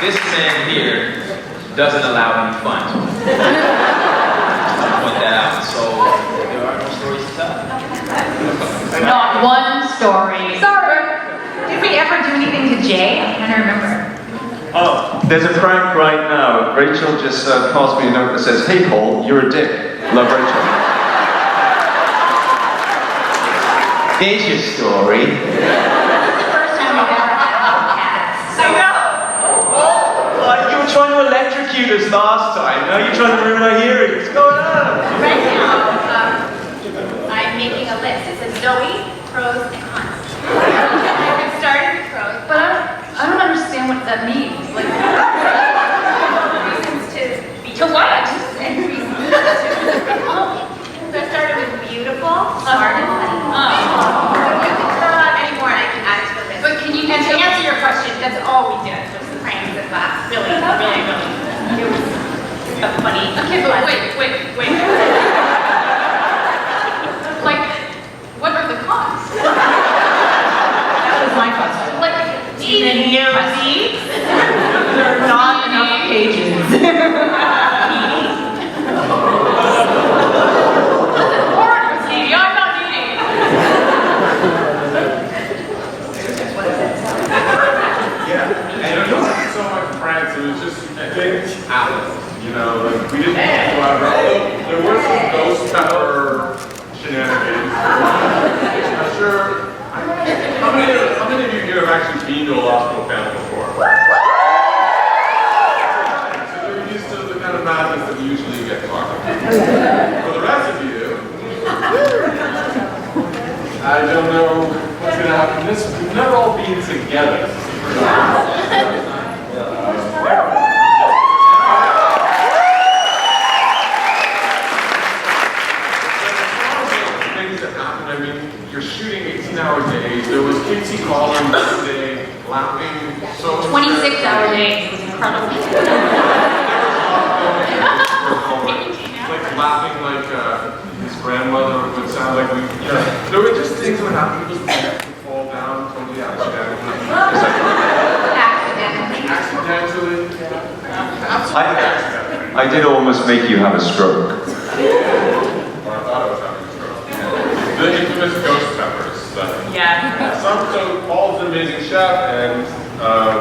This man here doesn't allow any fun. I'll point that out. So there are no stories to tell. Not one story. Sorry. Did we ever do anything to Jay? I can't remember. Oh, there's a prank right now. Rachel just passed me a note that says, "Hey Paul, you're a dick. Love Rachel." There's your story. This is the first time we've ever had a podcast. I know! You were trying to electrocute us last time. Now you're trying to ruin our hearing. What's going on? Right now, I'm making a list. It says Zoe, pros, and cons. I've started with pros, But I don't understand what that means. Like, reasons to be to what? and reasons to So I started with beautiful, smart, and funny. You can throw out any more and I can add it to the list. But can you And to answer your question, that's all we did was the pranks and laughs. Really. It was a funny. Okay, but wait. Like, what are the cons? That was my question. Like, Even nosy. There are not enough pages. I'm not needy. Yeah, and it wasn't so much pranks, it was just, I think, Howland. You know, like, we didn't go out, although there were some ghost pepper shenanigans. I'm sure, how many of you here have actually been to a hospital panel before? So you're used to the kind of madness that we usually get talking about. For the rest of you, I don't know what's going to happen. We've never all been together. Things that happen. I mean, you're shooting 18-hour days. There was Casey calling yesterday, laughing so 26-hour days. It was incredible. like laughing like his grandmother would sound like we. Yeah. There were just things that would happen. People's pants would fall down totally accidentally. Accidentally. Absolutely accidentally. I did almost make you have a stroke. Or I thought I was having a stroke. The infamous ghost peppers. Yeah. So Paul's an amazing chef, and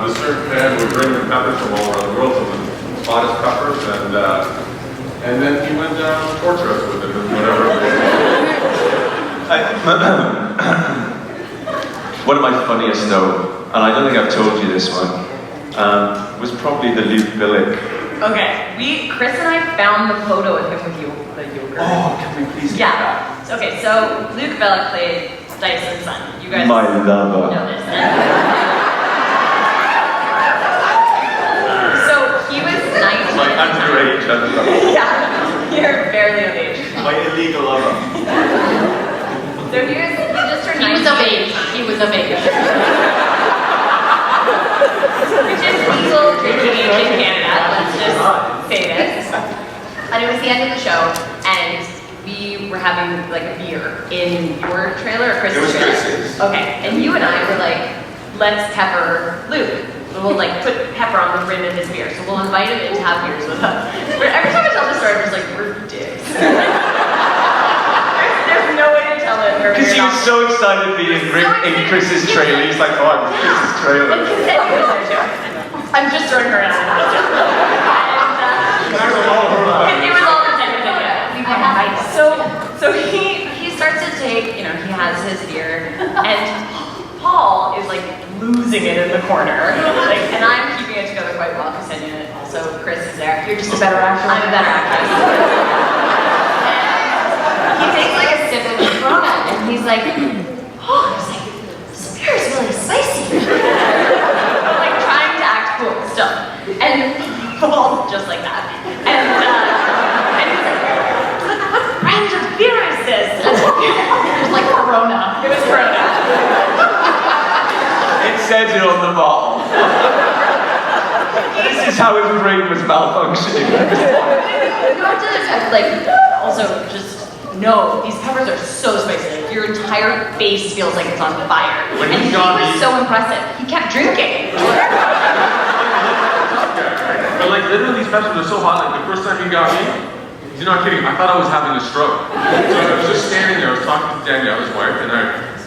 the certain man would bring the peppers from all around the world, some of the hottest peppers, and then he would torture us with it and whatever. One of my funniest though, and I don't think I've told you this one, was probably the Luke Billick. Okay, Kris and I found the photo of him with the yogurt. Oh, can we please get that? Yeah. Okay, so Luke Bellick played Dyson's son. You guys My lover. know this. So he was 19. My underage lover. Yeah, you're barely of age. My illegal lover. So he just turned 19. He was of age. He was of age. Which is legal drinking age in Canada, let's just say this. And it was the end of the show, and we were having like a beer in your trailer or Kris's It was trailer. Kris's. Okay, and you and I were like, let's pepper Luke. We'll like put pepper on the rim of his beer, so we'll invite him in to have beers with us. But every time I tell the story, I'm just like, we're dicks. There's no way to tell it. Because he was so excited to be in Kris's trailer. He's like, oh, I'm in Kris's trailer. I'm just throwing her out. There's a lot of her life. It was all intended to get. So he starts to take, he has his beer, and Paul is like losing it in the corner, and I'm keeping it together quite well. Ksenia, also Kris is there. You're just a better actor. I'm a better actress. And he takes like a sip of his Corona, and he's like, this beer is really spicy. Like trying to act cool still, and Paul's just like that, and he's like, what brand of beer is this? It was like Corona. It was Corona. It says it on the bottle. This is how his brain was malfunctioning. You have to like also just know these peppers are so spicy. Like your entire face feels like it's on fire. When and he he got was me- so impressive. He kept drinking. But like literally these peppers are so hot, like the first time he got me, you're not kidding, I thought I was having a stroke. So I was just standing there, I was talking to Danielle, his wife, and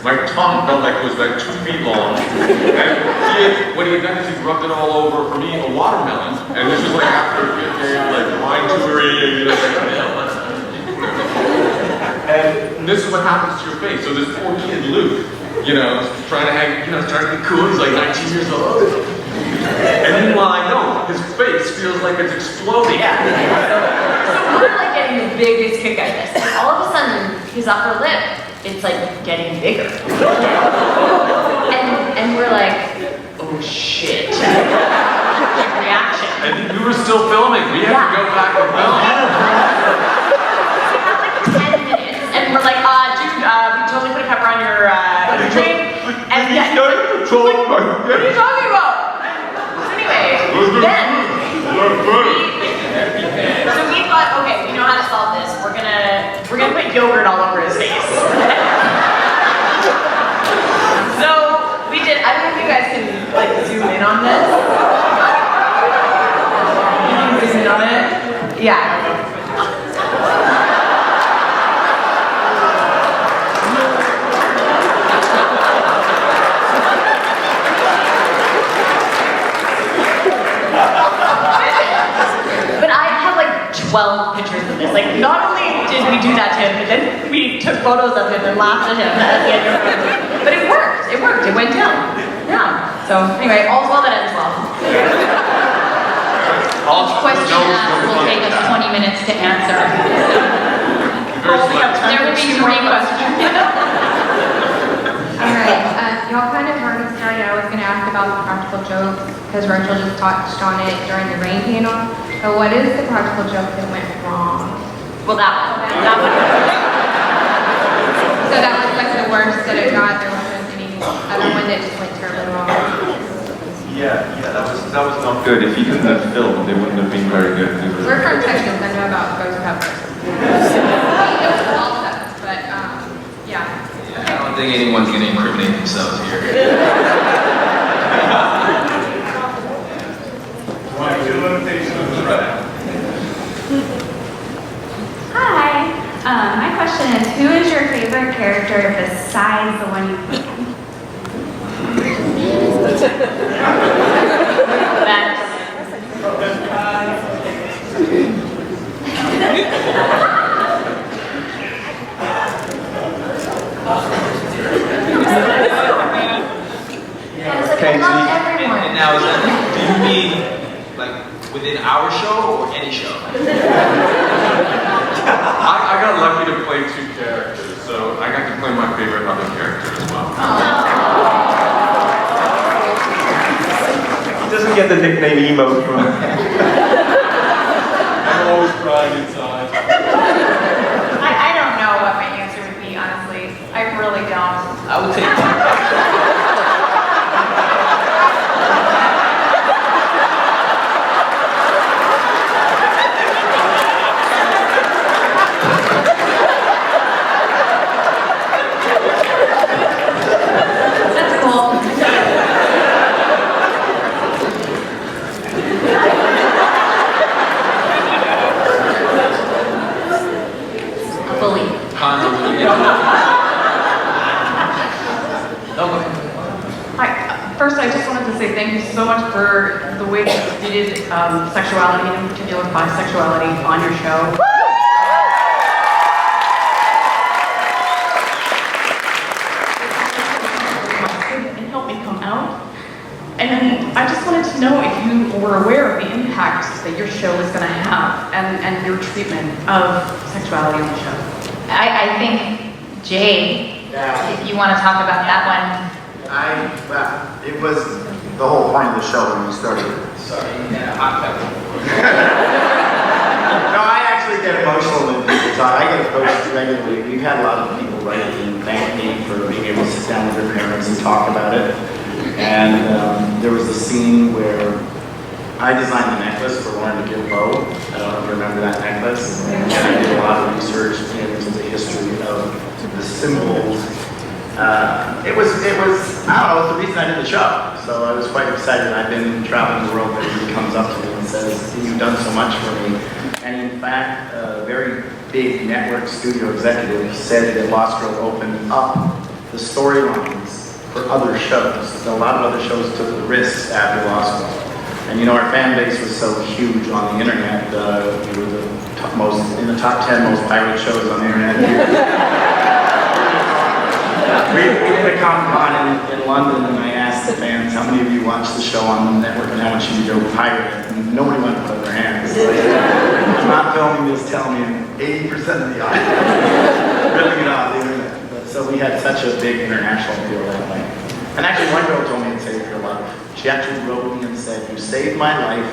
my tongue felt like it was like 2 feet long. And what he had done is he rubbed it all over, for me, a watermelon. And this was like after a good day of like wine touring, you know, and this is what happens to your face. So this poor kid, Luke, you know, trying to hang, you know, trying to be cool, he's like 19 years old. And meanwhile, I know, his face feels like it's exploding. Yeah. So we're like getting the biggest kick out of this. And all of a sudden, his upper lip, it's like getting bigger. And we're like, oh shit. Reaction. And we were still filming. We had to go back and film. We had like 10 minutes. And we're like, dude, we totally put a pepper on your drink. And yeah, what are you talking about? Anyway, then, so we thought, okay, we know how to solve this. We're gonna put yogurt all over his face. So we did. I don't know if you guys can like zoom in on this. You can zoom in on it. Yeah. But I have like 12 pictures of this. Like, not only did we do that to him, but then we took photos of him and laughed at him at the end of it. But it worked. It worked. It went down. Yeah. So anyway, all's well that ends well. Each question asked will take us 20 minutes to answer. There will be 3 questions. Alright, y'all kind of already started. I was going to ask about the practical jokes, because Rachel just touched on it during the rain panel. But what is the practical joke that went wrong? Well, that one. So that was like the worst that it got. There wasn't any other one that just went terribly wrong. Yeah, that was not good. If you couldn't have filmed, it wouldn't have been very good. We're from Texas. I know about ghost peppers. It was all stuff, but yeah. I don't think anyone's going to incriminate themselves here. Hi. My question is, who is your favorite character besides the one you picked? Okay, so And now, is that, do you mean like within our show or any show? I got lucky to play 2 characters, so I got to play my favorite other character as well. he doesn't get the nickname Emo from I'm always crying inside. I don't know what my answer would be, honestly. I really don't. I would say That's cool. A bully. First, I just wanted to say thank you so much for the way that you did sexuality, and in particular bisexuality, on your show. And help me come out. And I just wanted to know if you were aware of the impact that your show is going to have and your treatment of sexuality on the show. I think, Jay, if you want to talk about that one. It was the whole point of the show when we started. No, I actually get emotional when people talk. I get approached regularly. We've had a lot of people write and thank me for being able to sit down with their parents and talk about it. And there was a scene where I designed the necklace for Lauren to give Bo. I don't know if you remember that necklace. And I did a lot of research into the history of the symbols. It was, I don't know, it's the reason I did the show. So I was quite excited. I've been traveling the world, but he comes up to me and says, "You've done so much for me." And in fact, a very big network studio executive said that Lost Girl opened up the storylines for other shows. A lot of other shows took the risks after Lost Girl. And you know, our fan base was so huge on the internet. We were in the top 10 most pirated shows on the internet. We did a Comic-Con in London, and I asked the fans, how many of you watched the show on the network and how much you go pirate it? And nobody went to put up their hands. I'm not filming this, tell me, and 80% of the audience ripping it off the internet. But, so we had such a big international appeal that night. And actually, one girl told me it saved her life. She actually wrote me and said, "You saved my life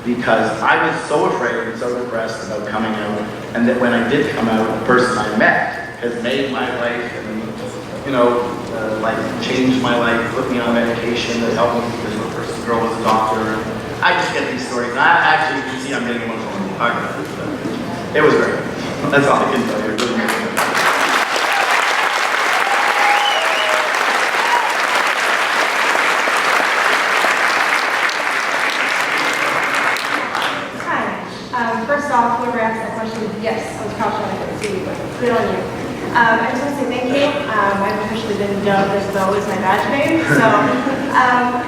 because I was so afraid and so depressed about coming out, and that when I did come out, the person I met has made my life and, you know, like changed my life, put me on medication that helped me because the girl was a doctor." And I just get these stories. And I actually, you can see I'm getting emotional when we talk about it. But it was great. That's all I can tell you. It really made me happy. First off, whoever asked that question, yes, I was crouched on, I couldn't see you, but good on you. I just want to say thank you. I've officially been dubbed as Zoe is my badge name. So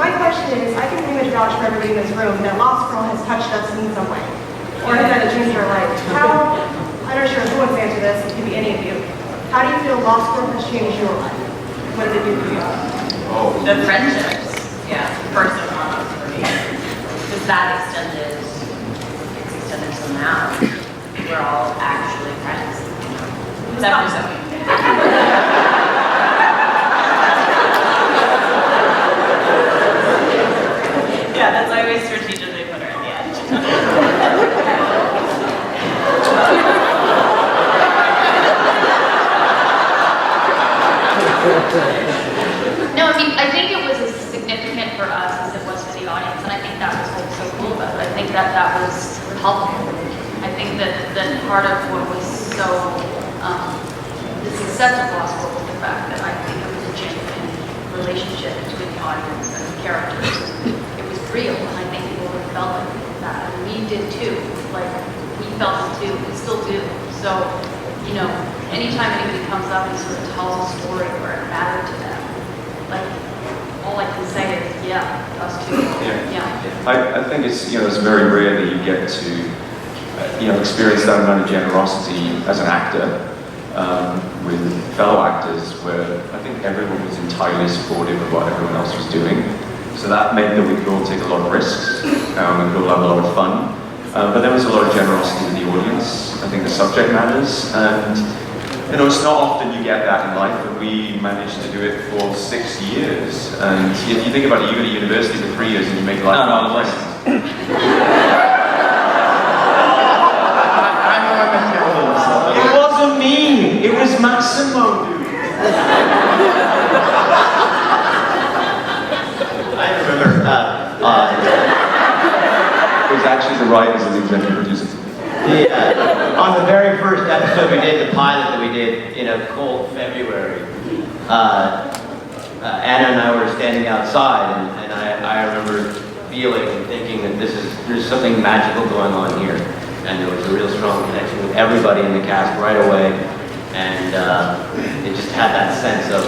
my question is, I can pretty much vouch for everybody in this room that Lost Girl has touched us in some way, or has had a changed our life. How, I'm not sure who wants to answer this, it could be any of you. How do you feel Lost Girl has changed your life? What did it do for you? Oh, the friendships, yeah, first and foremost for me. Because that extended until now. We're all actually friends. Except for Zoe. Yeah, that's why we strategically put her at the end. No, I think it was as significant for us as it was for the audience, and I think that was what was so cool about it. I think that was helpful. I think that part of what was so the success of Lost Girl was the fact that I think it was a genuine relationship between the audience and the characters. It was real, and I think people really felt like that. And we did too. Like, we felt it too. We still do. So, you know, anytime anybody comes up and sort of tells a story where it mattered to them, like, all I can say is, yeah, us too. Yeah. I think it's, you know, it's very rare that you get to, you know, experience that amount of generosity as an actor with fellow actors, where I think everyone was entirely supportive of what everyone else was doing. So that meant that we could all take a lot of risks, we could all have a lot of fun. But there was a lot of generosity with the audience. I think the subject matters, and you know, it's not often you get that in life, and we managed to do it for 6 years. And if you think about it, you go to university for 3 years and you make lifelong friends. It wasn't me, it was Massimo, dude. I remember, it was actually the writers and the executive producers. On the very first episode we did, the pilot that we did in a cold February, Anna and I were standing outside, and I remember feeling and thinking that there's something magical going on here, and there was a real strong connection with everybody in the cast right away, and it just had that sense of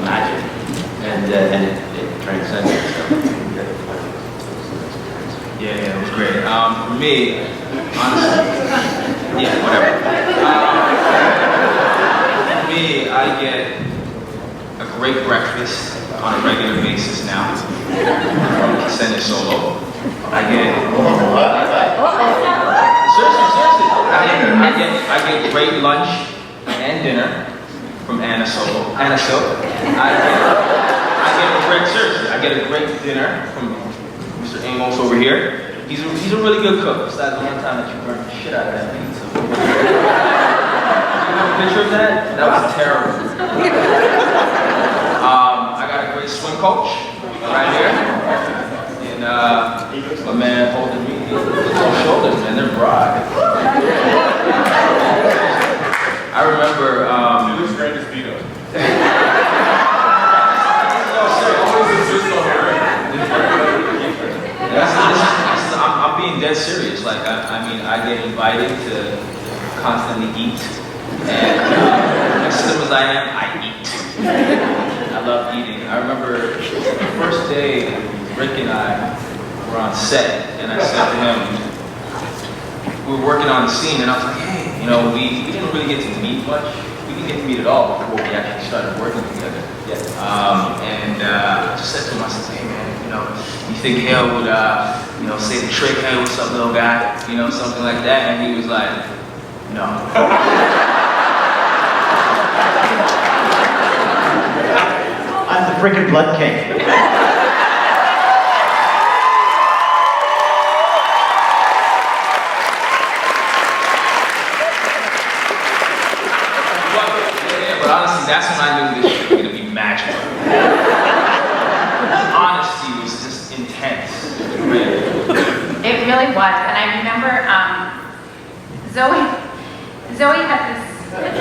magic, and it transcended. So. Yeah, it was great. For me, honestly, yeah, whatever. For me, I get a great breakfast on a regular basis now from Ksenia Solo. I get seriously. I get great lunch and dinner from Anna Solo. Anna Solo. I get a great dinner from Mr. Amos over here. He's a really good cook. Besides the one time that you burned the shit out of that pizza. You have a picture of that? That was terrible. I got a great swim coach right here. And my man Holden-Reid. Those shoulders, man, they're broad. I remember he looks great as Vito. dead serious. Like, I mean, I get invited to constantly eat. And as slim as I am, I eat. I love eating. I remember the first day, Rick and I were on set, and I said to him, we were working on the scene, and I was like, hey, you know, we didn't really get to meet much. We didn't get to meet at all before we actually started working together. I just said to him, I said, hey man, you know, you think Hale would, you know, say the trick, hey, what's up, little guy? You know, something like that, and he was like, no. I'm the freaking blood king. But honestly, that's when I knew this shit was gonna be magical. Honesty was just intense. It really was, and I remember Zoe had this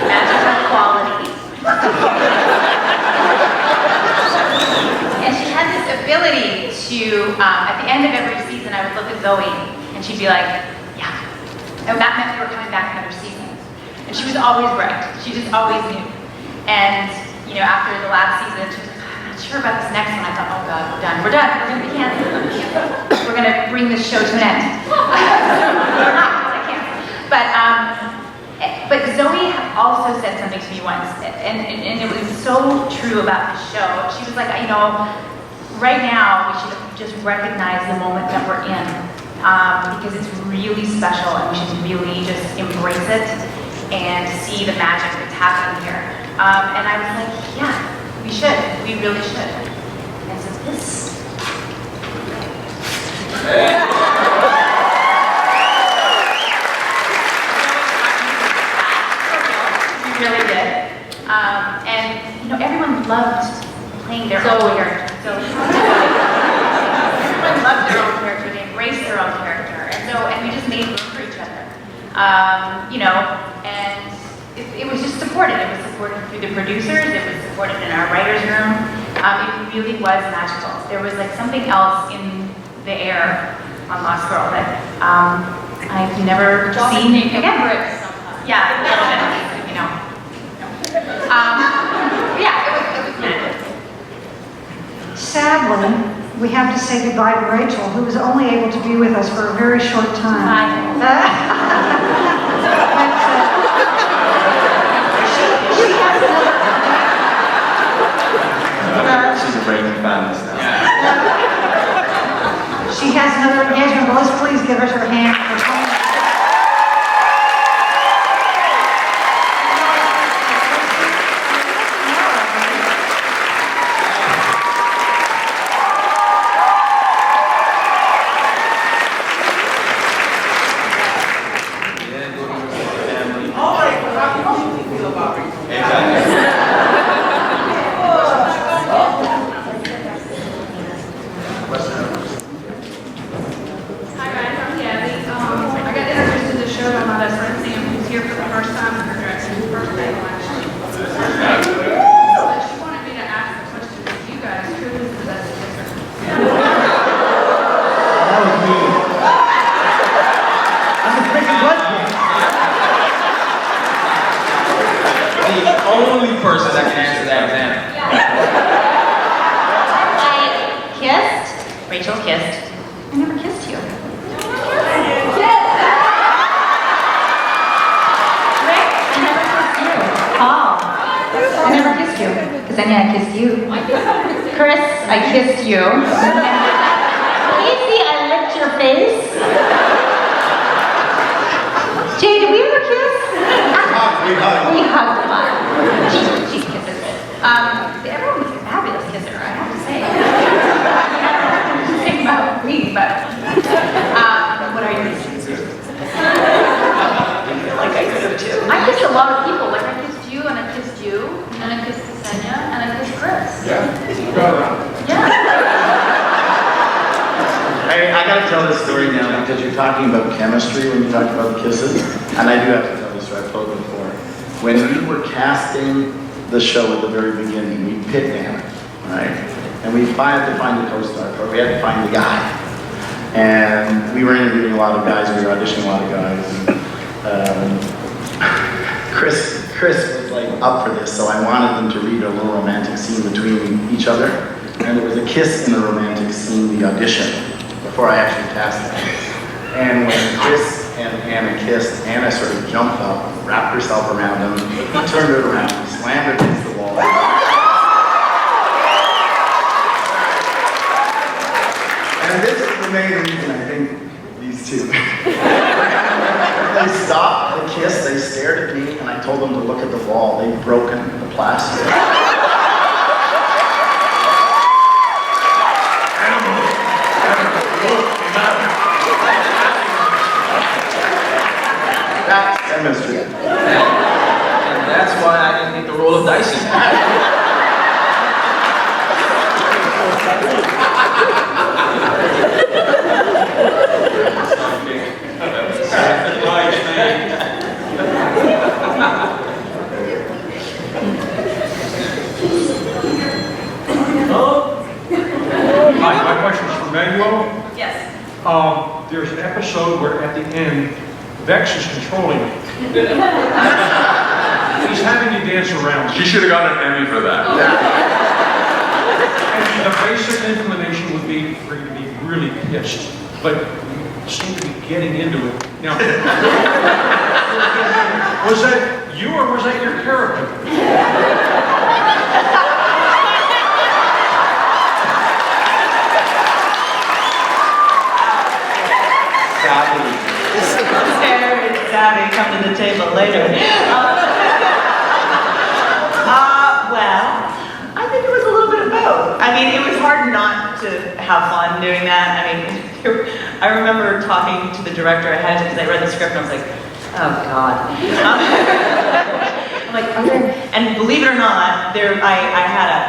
magical quality. And she had this ability to, at the end of every season, I would look at Zoe, and she'd be like, yeah. And that meant we were coming back another season. And she was always right. She just always knew. And, you know, after the last season, she was like, I'm not sure about this next one. I thought, oh God, we're done. We're done. We're going to be canceled. We're going to bring this show to an end. We're not, I can't. But Zoe also said something to me once, and it was so true about the show. She was like, you know, right now we should just recognize the moment that we're in, because it's really special, and we should really just embrace it and see the magic that's happening here. And I was like, yeah, we should. We really should. And so this. Really did. And you know, everyone loved playing their own character. So everyone loved their own character. They embraced their own character, and we just made room for each other. You know, and it was just supported. It was supported through the producers. It was supported in our writers' room. It really was magical. There was like something else in the air on Lost Girl that I've never seen again. Yeah, a little bit. You know. Yeah, it was magic. Sadly, we have to say goodbye to Rachel, who was only able to be with us for a very short time. She's a Reagan fan now. She has another engagement, but let's please give her her hand for coming. Rachel kissed. I never kissed you. Rick, I never kissed you. Paul, I never kissed you. Ksenia, I kissed you. Kris, I kissed you. Casey, I licked your face. Jay, did we ever kiss? We hugged a lot. She kisses. Everyone was a fabulous kisser, I have to say. About me, but what are your reasons? Like I could have too. I kissed a lot of people. Like I kissed you, and I kissed you, and I kissed Ksenia, and I kissed Kris. Yeah. I gotta tell this story now because you're talking about chemistry when you talk about kisses, and I do have to tell this story. I've told it before. When we were casting the show at the very beginning, we pit down, right? And we had to find a co-star, or we had to find the guy. And we were interviewing a lot of guys, we were auditioning a lot of guys. And, Kris was like up for this, so I wanted them to read a little romantic scene between each other. And there was a kiss in the romantic scene, the audition, before I actually cast them. And when Kris and Anna kissed, Anna sort of jumped up, wrapped herself around him, turned it around, slammed her against the wall. And this is the main reason I think these two. They stopped the kiss, they stared at me, and I told them to look at the wall. They'd broken the plaster. That's chemistry. And that's why I didn't take the role of Dyson. Hi, my question is for Emmanuelle. Yes. There's an episode where at the end, Vex is controlling you. He's having you dance around. She should have gotten an Emmy for that. And the basic inclination would be for you to be really pissed, but you seem to be getting into it. Now, was that you or was that your character? Savvy, come to the table later. Well, I think it was a little bit of both. I mean, it was hard not to have fun doing that. I mean, I remember talking to the director ahead because I read the script and I was like, oh God. I'm like, okay. And believe it or not, I had a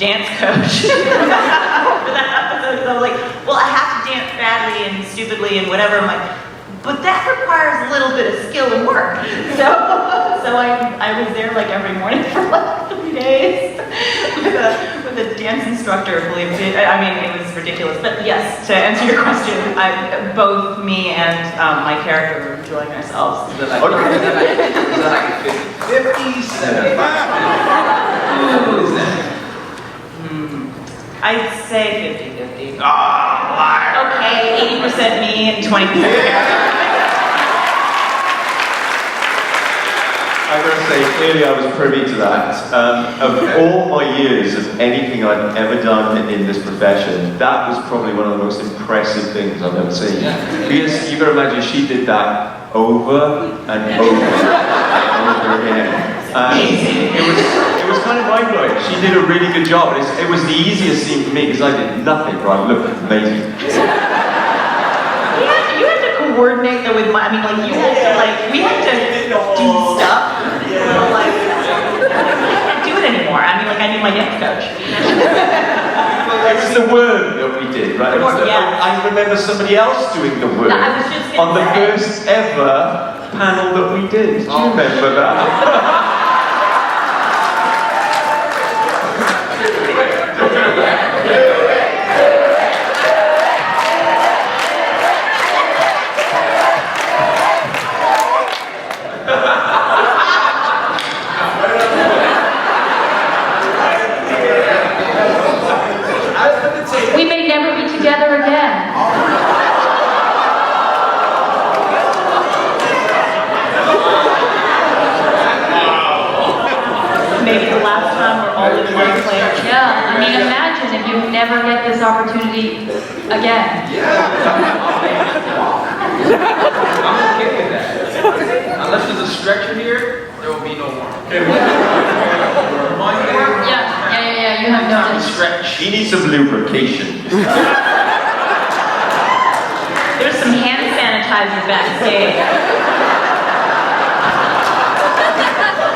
dance coach for that episode. So I was like, well, I have to dance badly and stupidly and whatever. I'm like, but that requires a little bit of skill and work. So I was there like every morning for like 3 days with a dance instructor, believe it. I mean, it was ridiculous. But yes, to answer your question, both me and my character were enjoying ourselves. Is it like 50, 75? What is that? I'd say 50-50. Ah, liar. Okay, 80% me and 20%. I'm going to say, clearly I was privy to that. Of all my years of anything I've ever done in this profession, that was probably one of the most impressive things I've ever seen. Because you can imagine she did that over and over and over again. It was kind of mind-blowing. She did a really good job. It was the easiest scene for me because I did nothing, but I looked amazing. You had to coordinate though with my, I mean, like you had to we had to do stuff. You know, like, I can't do it anymore. I mean, like I need my dance coach. It was the worm that we did, right? I remember somebody else doing the worm on the first ever panel that we did. Do you remember that? We may never be together again. Maybe the last time we're all in one place. Yeah, I mean, imagine if you never get this opportunity again. I'm okay with that. Unless there's a stretcher here, there will be no more. Yeah, you have no stretch. He needs some lubrication. There's some hand sanitizer backstage.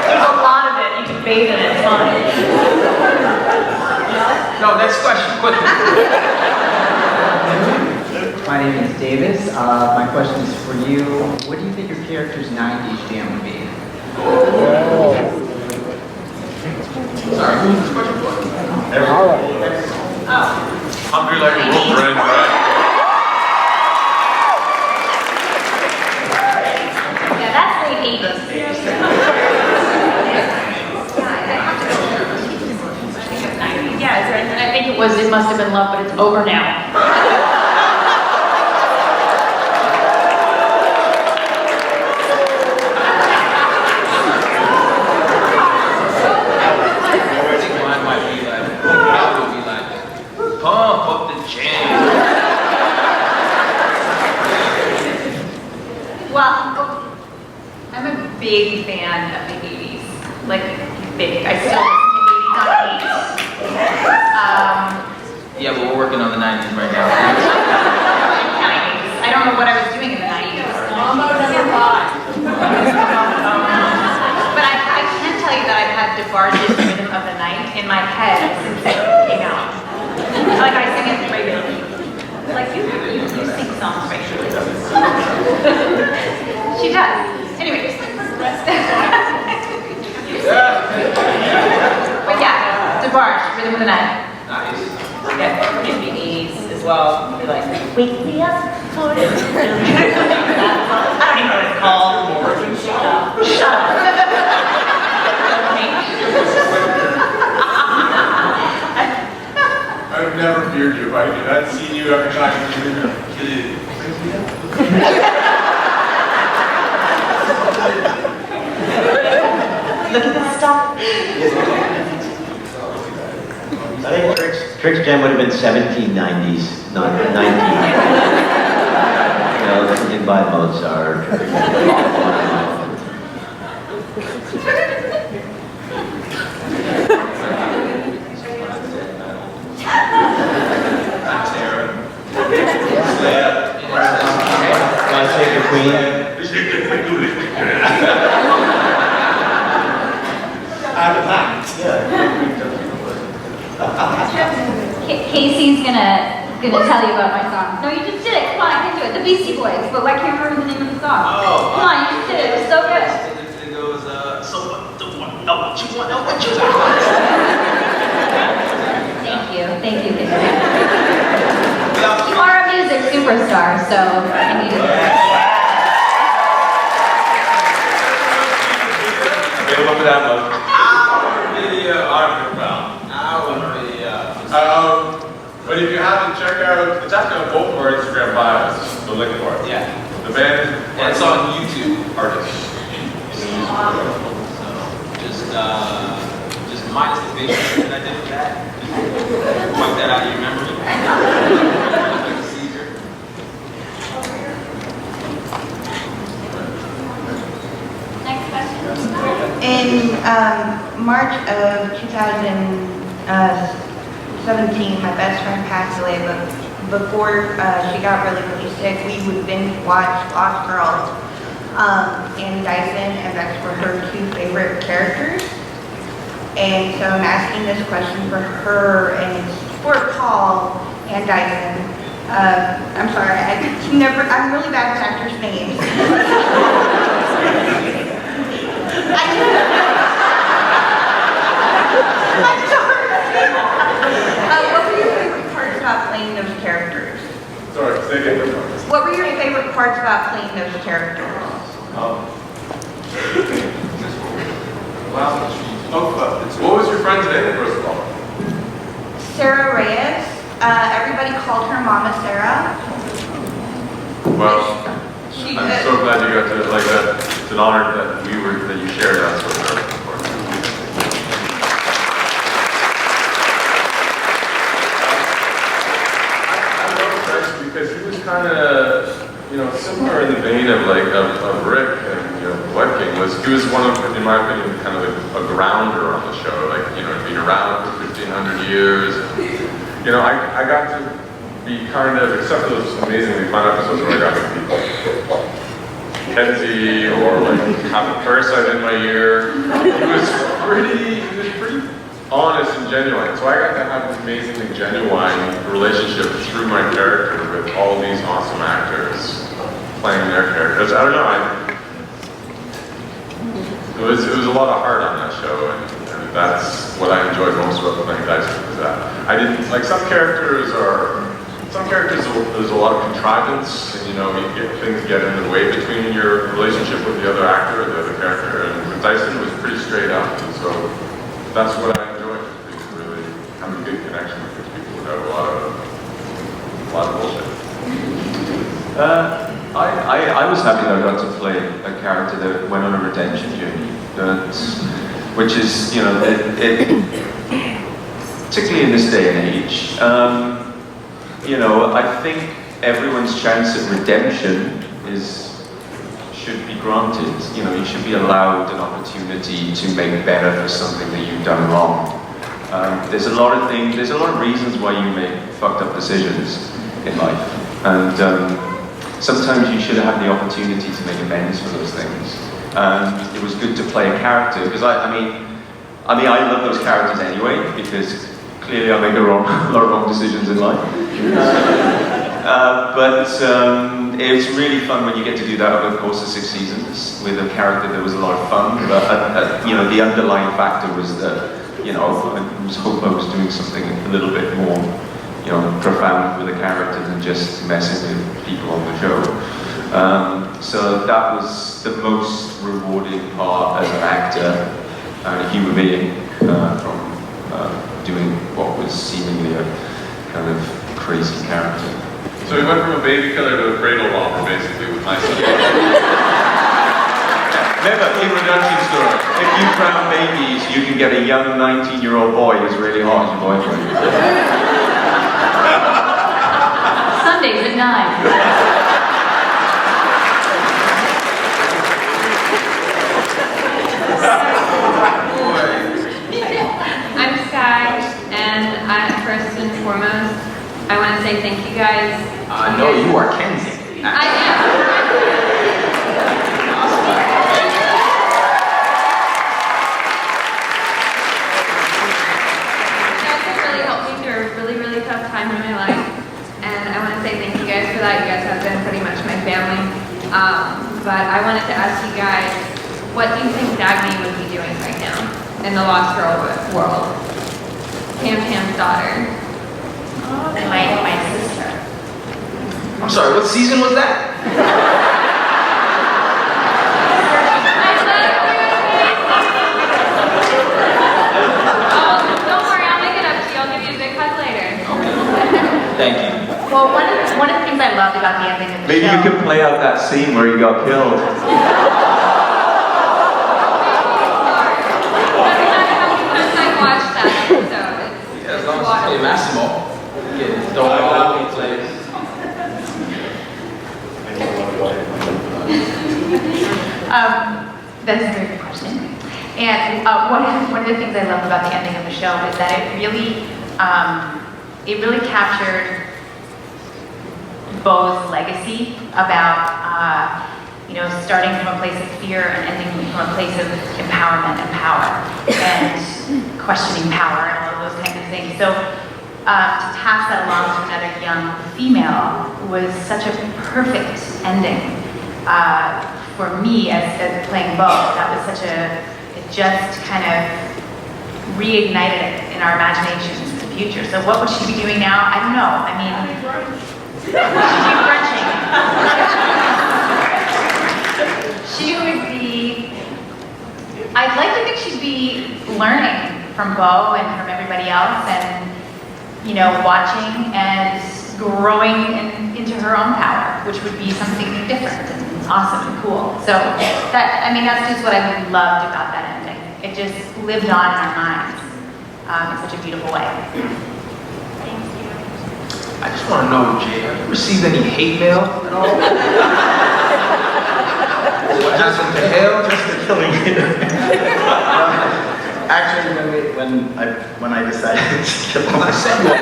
There's a lot of it. You can bathe in it. It's fine. No, next question, quickly. My name is Davis. My question is for you. What do you think your character's 90s jam would be? Sorry, who's this question for? Hungry like a wolf, ran dry. Oh, I don't know. maybe the last time we're all in one place. Yeah. Hungry like a wolf, ran dry. I was gonna say failure. I was privy to that. Of all my years of anything I've ever done in this profession, that was in love, but it's over now. Mine might be like, that would be like, pump up the jam. Well, I'm a big fan of the 80s. Like, big. I still listen to 80s on 8. Yeah, but we're working on the 90s right now. 90s. I don't know what I was doing in the 90s. But I can tell you that I've had DeBarge's Rhythm of the Night in my head since it came out. Like, I sing it regularly. Like, you sing songs regularly. She does. Anyway. But yeah, DeBarge, Rhythm of the Night. Nice. Yeah, in the 80s as well. You're like, wake me up for it. I don't even know what it's called. Shut up. I've never feared you. If I'd seen you every time you were Look at this stuff. I think Trix Jam would have been 1790s, not 19. You know, something by Mozart. My favorite queen. Out of that. Casey's gonna tell you about my song. No, you just did it. Come on, I can do it. The Beastie Boys, but I can't remember the name of the song. Oh. Come on, you just did it. It was so good. It goes, so what do you want? Know what you want? Know what you want? Thank you. You are a music superstar, so I needed it. Okay, look at that look. But if you haven't, check out, it's actually on both of our Instagram bios, the link for it. Yeah. The band, And it's on YouTube. artists. So just minus the big that I did with that. Wipe that out of your memory. Next question. In March of 2017, my best friend passed away, but before she got really, really sick, we would binge watch Lost Girls. And Dyson and Vex were her two favorite characters. And so I'm asking this question for her and for Paul and Dyson. I'm sorry, I'm really bad with actors' names. I'm sorry. What were your favorite parts about playing those characters? Sorry, say again. What were your favorite parts about playing those characters? What was your friend's name, first of all? Sarah Reyes. Everybody called her Mama Sarah. Well, I'm so glad you got to, like, that. It's an honor that you shared that sort of before. I love Rex because he was kind of, similar in the vein of Rick and, Web King he was one of, in my opinion, kind of a grounder on the show, being around for 1,500 years. I got to be kind of, except for those amazingly fun episodes where I got to be Kenzie or have a parasite in my ear. He was pretty honest and genuine. So I got to have an amazingly genuine relationship through my character with all these awesome actors playing their characters. I don't know. It was a lot of heart on that show, and that's what I enjoyed most about playing Dyson. Is that I didn't like some characters. There's a lot of contrivance, and things get in the way between your relationship with the other actor or the other character. And with Dyson, it was pretty straight up, and so that's what I enjoyed. Really having a good connection with these people without a lot of I was happy that I got to play a character that went on a redemption journey, which is, you know, particularly in this day and age, you know, I think everyone's chance at redemption should be granted. You know, you should be allowed an opportunity to make better for something that you've done wrong. There's a lot of reasons why you make fucked up decisions in life, and sometimes you should have the opportunity to make amends for those things. And it was good to play a character, because I mean, I love those characters anyway, because clearly I make a lot of wrong decisions in life. But it's really fun when you get to do that over the course of 6 seasons with a character that was a lot of fun. But you know, the underlying factor was that, you know, I was hoping I was doing something a little bit more, you know, profound with a character than just messing with people on the show. So that was the most rewarding part as an actor and a human being from doing what was seemingly a kind of crazy character. So we went from a baby killer to a cradle robber, basically, with my son. Remember, in redemption story, if you drown babies, you can get a young 19-year-old boy who's really hot as your boyfriend. Sundays at 9. I'm Sky, and first and foremost, I want to say thank you guys. No, you are Kenzie. I am. You guys have really helped me through a really, really tough time in my life, and I want to say thank you guys for that. You guys have been pretty much my family. But I wanted to ask you guys, what do you think Dagny would be doing right now in the Lost Girl world? Pam's daughter. My sister. I'm sorry, what season was that? Don't worry, I'll make it up to you. I'll give you a big hug later. Thank you. Well, one of the things I loved about the ending of the Maybe show. you could play out that scene where you got killed. As long as you play Massimo, don't allow me to play. That is a very good question. And one of the things I love about the ending of the show is that it really captured Beau's legacy about you know, starting from a place of fear and ending from a place of empowerment and power and questioning power and all of those kinds of things. So to pass that along to another young female was such a perfect ending for me as playing Beau. That was such it just kind of reignited it in our imaginations for the future. So what would she be doing now? I don't know. I mean, she'd be brunching. She would be, I'd like to think she'd be learning from Beau and from everybody else and, you know, watching and growing into her own power, which would be something different and awesome and cool. So that's just what I loved about that ending. It just lived on in our minds in such a beautiful way. Thank you. I just want to know, Jay, have you received any hate mail at all? What happened to hell? Just the killing me. Actually, when I decided to kill him, I sent you a lot.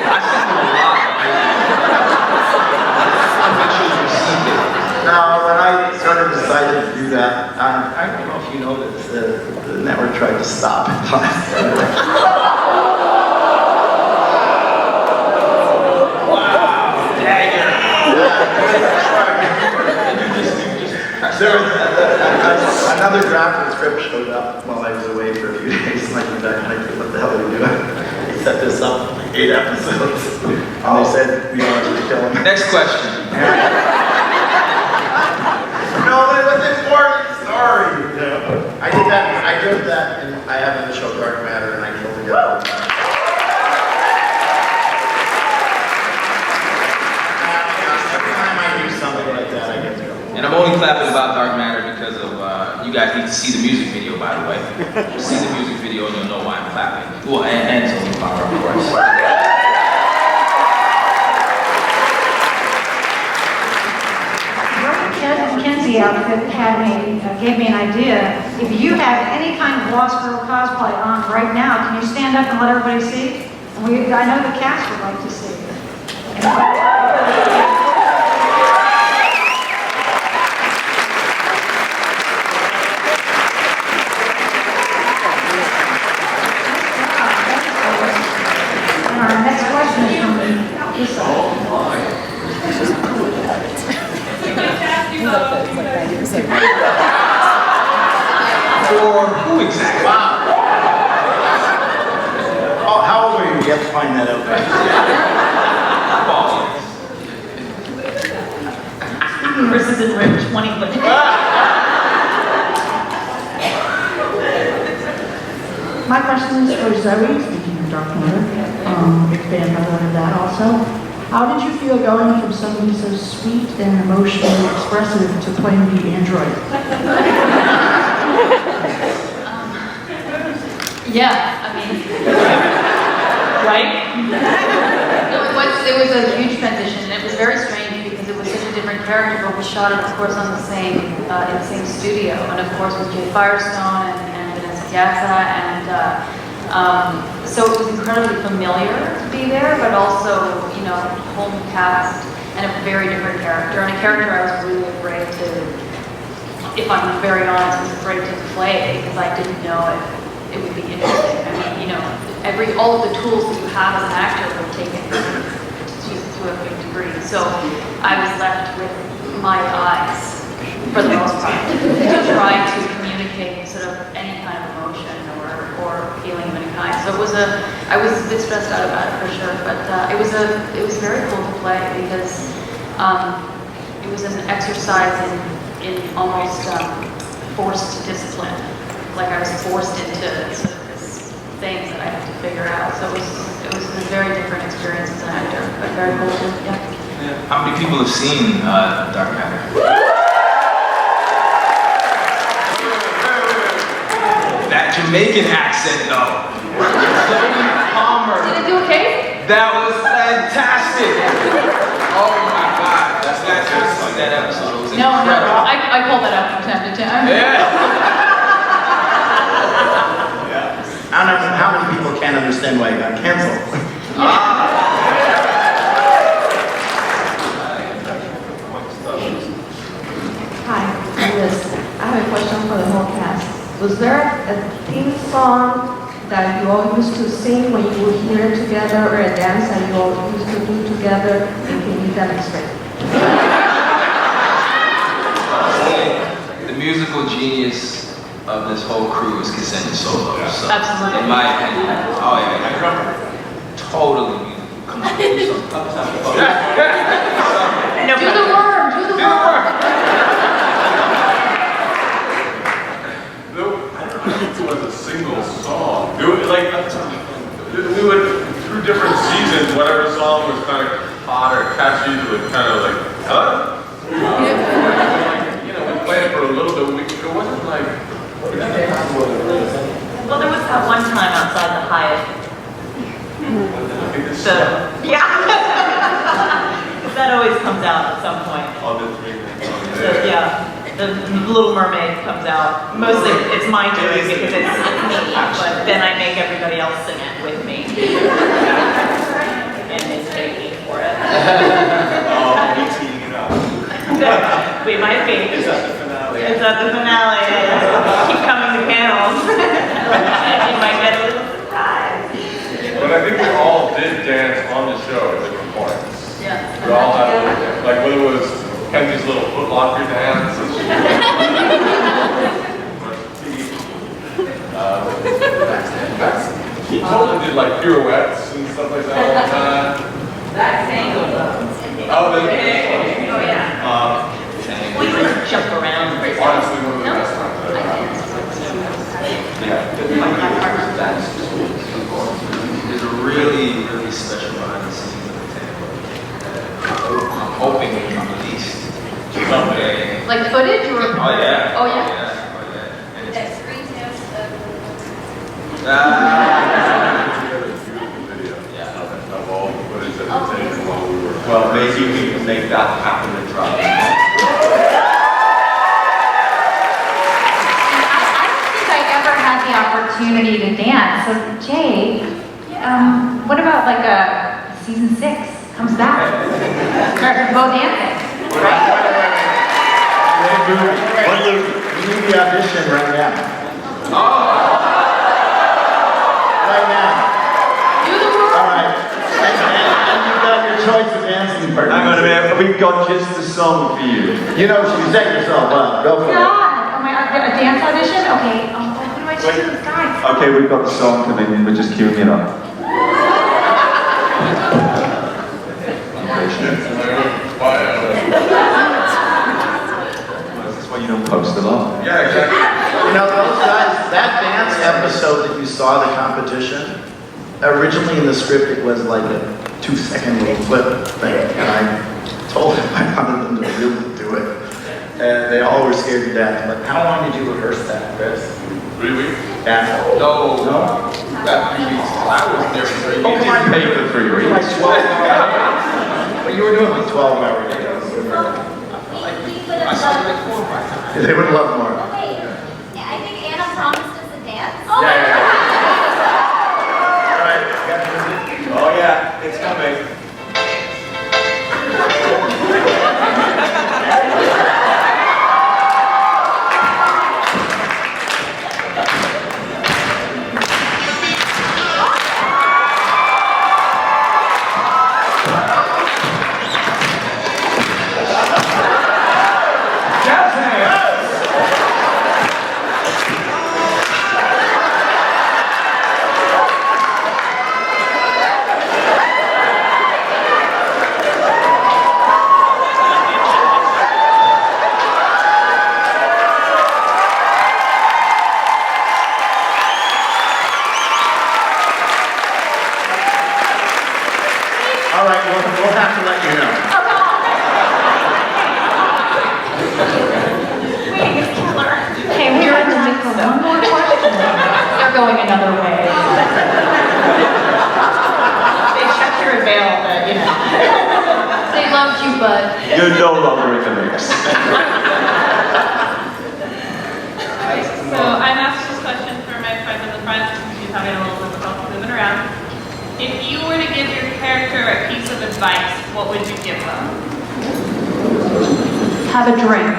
I'm not sure you received it. No, when I sort of decided to do that, I don't know if you know this, the network tried to stop it. Wow, dagger. There was another draft of the script showed up while I was away for a few days. And I came back and I said, what the hell are we doing? They set this up for like 8 episodes. And they said, we don't want you to kill him. Next question. No, but it was an important story. You know? I did that, I wrote that, and I have in the show Dark Matter, and I killed the guy. Every time I do something like only clapping about Dark Matter because of, you guys need to see the music video, by the way. See the music video and you'll know why I'm clapping. Well, and Zoie Palmer, of course. Kenzie outfit gave me an idea. If you have any kind of Lost Girl cosplay on right now, can you stand up and let everybody see? I know the cast would like to see. And our next question is from this side. For who exactly? Wow. Oh, how old are you? You have to find that out. Kris is in room 20. My question is for Zoie, speaking of Dark Matter, big fan of that also. How did you feel going from somebody so sweet and emotionally expressive to playing the android? Yeah, I mean, right? No, it was a huge transition, and it was very strange because it was such a different character, but we shot it, of course, on the same in the same studio, and of course with Firestone and and so it was incredibly familiar to be there, but also, you know, whole new cast and a very different character, and a character I was really afraid to, if I'm very honest, was afraid to play because I didn't know if it would be interesting. I mean, you know, all of the tools that you have as an actor were taken to a big degree. So I was left with my eyes, for the most part, to try to communicate sort of any kind of emotion or feeling of any kind. So I was a bit stressed out about it for sure, but it was very cool to play because it was an exercise in almost forced discipline. Like I was forced into sort of this things that I had to figure out. So it was a very different experience as an actor, but very cool too. Yeah. How many people have seen Dark Matter? That Jamaican accent, though. Zoie Palmer. Did it do okay? That was fantastic. Oh my God, that's that episode. It was incredible. I call that out from time to time. Yeah. I don't know how many people can't understand why it got canceled. Hi, I'm Liz. I have a question for the whole cast. Was there a theme song that you all used to sing when you were here together, or a dance that you all used to do together? And can you demonstrate? The musical genius of this whole crew is Ksenia Solo. So, absolutely. In my opinion, oh yeah, totally musical. Come on, do something. Do the worm, do the worm. I don't know if it was a single song. It was like, we would, through different seasons, whatever song was kind of hot or catchy, we would kind of like, hello? You know, we played it for a little bit. It wasn't like, well, there was that one time outside the Hyatt. So, yeah. Because that always comes out at some point. So, yeah, the Little Mermaid comes out. Mostly it's my doing because it's me, but then I make everybody else sing it with me. And they pay me for it. Oh, he's heating it up. We might be. Is that the finale? It's at the finale. Keep coming to panels. You might get a little surprise. but I think we all did dance on the show at different points. Yeah. We all had, like whether it was Kenzie's little Foot Locker dance. He totally did like pirouettes and stuff like that all the time. That's angle though. Oh, Oh yeah. Well, you can jump around. Honestly, one of the best times I've There's a really, really special behind the scenes of the table. I'm hoping we can release someday. Like footage or? Oh yeah. Oh yeah. That screen test Of all the footage that we taken while we were. Well, maybe we can make that happen and try. I don't think I ever had the opportunity to dance. So Jay, what about like a season 6 comes back? Go dancing. What movie? We need the audition right now. Right now. Do the work. All right. And you've got your choice of dancing partner. Hang on a minute, we've got just the song for you. You know, you set yourself up. Go for it. God, oh my God, a dance audition? Okay, who do I choose? Guys. Okay, we've got the song coming in, we're just queuing it up. That's why you don't post them up. Yeah, exactly. You know, those guys, that dance episode that you saw, the competition, originally in the script it was like a 2-second little clip thing, and I told them I wanted them to really do it. And they all were scared to death. But how long did you rehearse that, Chris? 3 weeks? Yeah. No. That 3 weeks. I was there for 3 weeks. Oh, come on. Paid for 3 weeks. Like 12 hours. But you were doing like 12-hour days. I saw you like 4 or 5 times. They would love more. Okay, I think Anna promised us a dance. Yeah. All right. Oh yeah, it's coming. All right, we'll have to let you know. Hey, we're in the midst of one more question. You're going another way. They checked your veil, but you know. They loved you, bud. You're no longer in the mix. So I'm asked this question for my friend in the front. She's having a little difficulty moving around. If you were to give your character a piece of advice, what would you give them? Have a drink.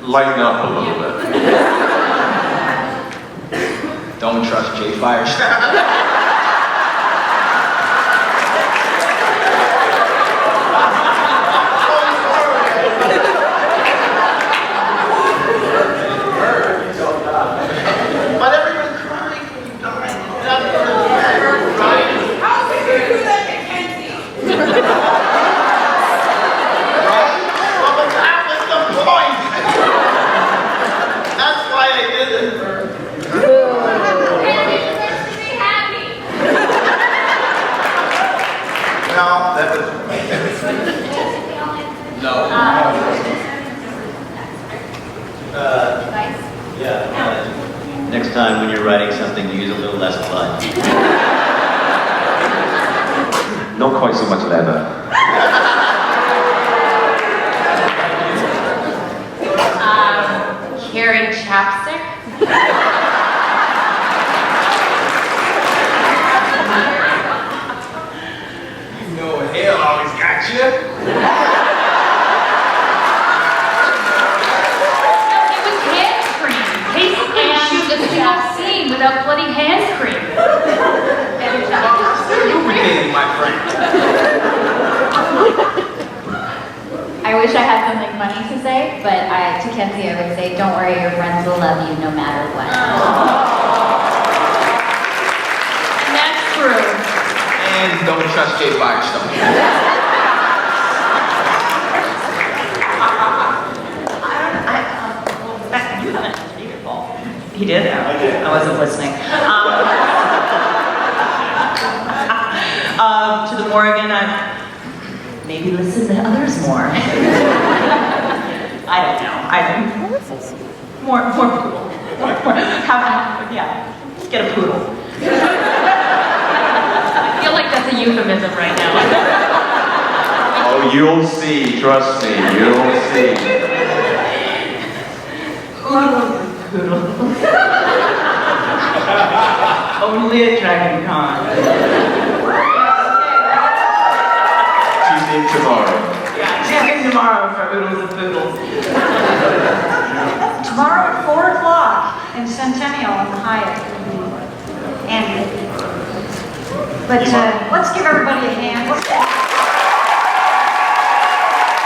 Lighten up a little bit. Don't trust Jay Firestone. But everyone crying when you die. How could you do that to Kenzie? Well, but that was the point. That's why I did it. No, that was. No. Next time when you're writing something, use a little less blood. Not quite so much leather. Carry chapstick? You know hell always got you. It was hand cream. Basically, shoot a single scene without bloody hand cream. Lubricating, my friend. I wish I had something funny to say, but to Kenzie I would say, don't worry, your friends will love you no matter what. That's true. And don't trust Jay Firestone. You haven't answered either, Paul. He did? I wasn't listening. maybe listen to others more. I don't know. More poodle. Yeah, get a poodle. I feel like that's a euphemism right now. Oh, you'll see, trust me, you'll see. Poodle. Only at Dragon Con. Tune in tomorrow. Yeah, tune in tomorrow for Oodles and Poodles. Tomorrow at 4 o'clock in Centennial on the Hyatt. Andy. But let's give everybody a hand.